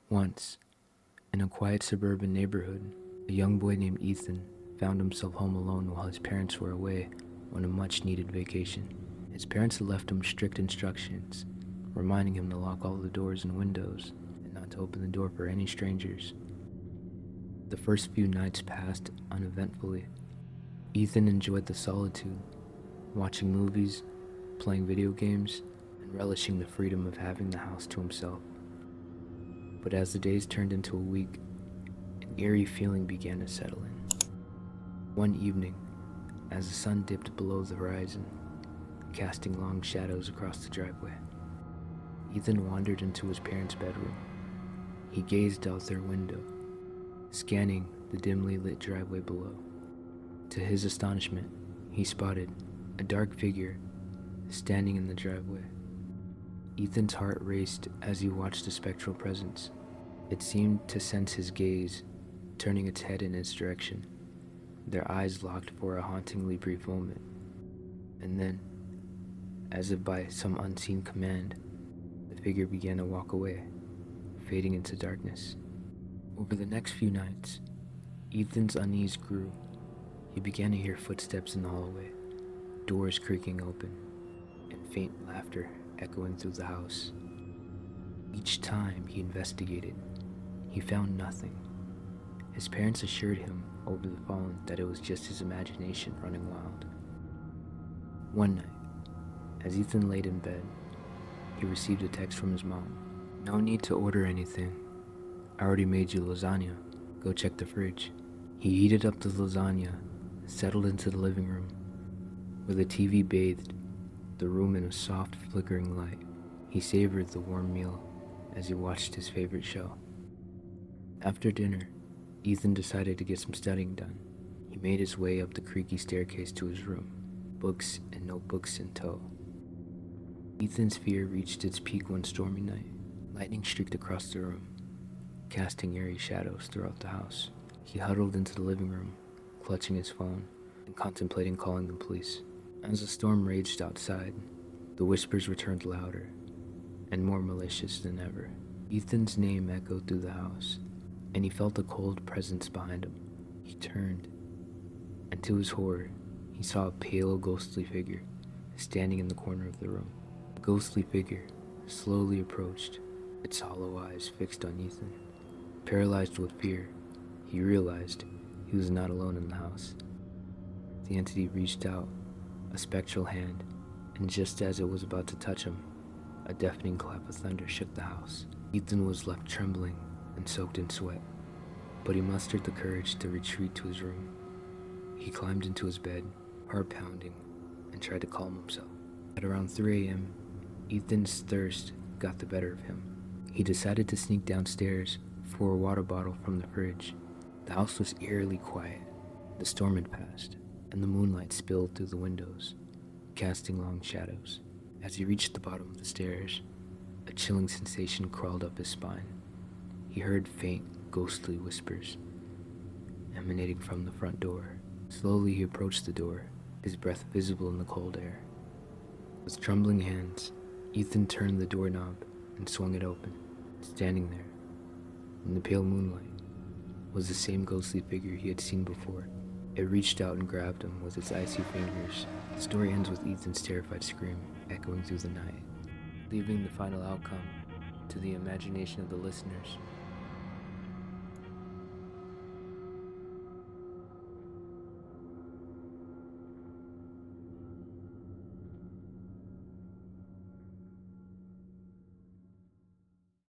Once, in a quiet suburban neighborhood, a young boy named Ethan found himself home alone while his parents were away on a much-needed vacation. His parents had left him strict instructions, reminding him to lock all the doors and windows and not to open the door for any strangers. The first few nights passed uneventfully. Ethan enjoyed the solitude, watching movies, playing video games, and relishing the freedom of having the house to himself. But as the days turned into a week, an eerie feeling began to settle in. One evening, as the sun dipped below the horizon, casting long shadows across the driveway, Ethan wandered into his parents' bedroom. He gazed out their window, scanning the dimly lit driveway below. To his astonishment, he spotted a dark figure standing in the driveway. Ethan's heart raced as he watched the spectral presence. It seemed to sense his gaze, turning its head in its direction. Their eyes locked for a hauntingly brief moment, and then, as if by some unseen command, the figure began to walk away, fading into darkness. Over the next few nights, Ethan's unease grew. He began to hear footsteps in the hallway, doors creaking open, and faint laughter echoing through the house. Each time he investigated, he found nothing. His parents assured him over the phone that it was just his imagination running wild. One night, as Ethan laid in bed, he received a text from his mom. "No need to order anything. I already made you lasagna. Go check the fridge." He heated up the lasagna, settled into the living room, where the TV bathed the room in a soft, flickering light. He savored the warm meal as he watched his favorite show. After dinner, Ethan decided to get some studying done. He made his way up the creaky staircase to his room, books and notebooks in tow. Ethan's fear reached its peak one stormy night. Lightning streaked across the room, casting eerie shadows throughout the house. He huddled into the living room, clutching his phone and contemplating calling the police. As the storm raged outside, the whispers returned louder and more malicious than ever. Ethan's name echoed through the house, and he felt a cold presence behind him. He turned, and to his horror, he saw a pale, ghostly figure standing in the corner of the room. The ghostly figure slowly approached, its hollow eyes fixed on Ethan. Paralyzed with fear, he realized he was not alone in the house. The entity reached out, a spectral hand, and just as it was about to touch him, a deafening clap of thunder shook the house. Ethan was left trembling and soaked in sweat, but he mustered the courage to retreat to his room. He climbed into his bed, heart pounding, and tried to calm himself. At around 3 a.m., Ethan's thirst got the better of him. He decided to sneak downstairs for a water bottle from the fridge. The house was eerily quiet. The storm had passed, and the moonlight spilled through the windows, casting long shadows. As he reached the bottom of the stairs, a chilling sensation crawled up his spine. He heard faint, ghostly whispers emanating from the front door. Slowly he approached the door, his breath visible in the cold air. With trembling hands, Ethan turned the doorknob and swung it open. Standing there, in the pale moonlight, was the same ghostly figure he had seen before. It reached out and grabbed him with its icy fingers. The story ends with Ethan's terrified scream echoing through the night, leaving the final outcome to the imagination of the listeners.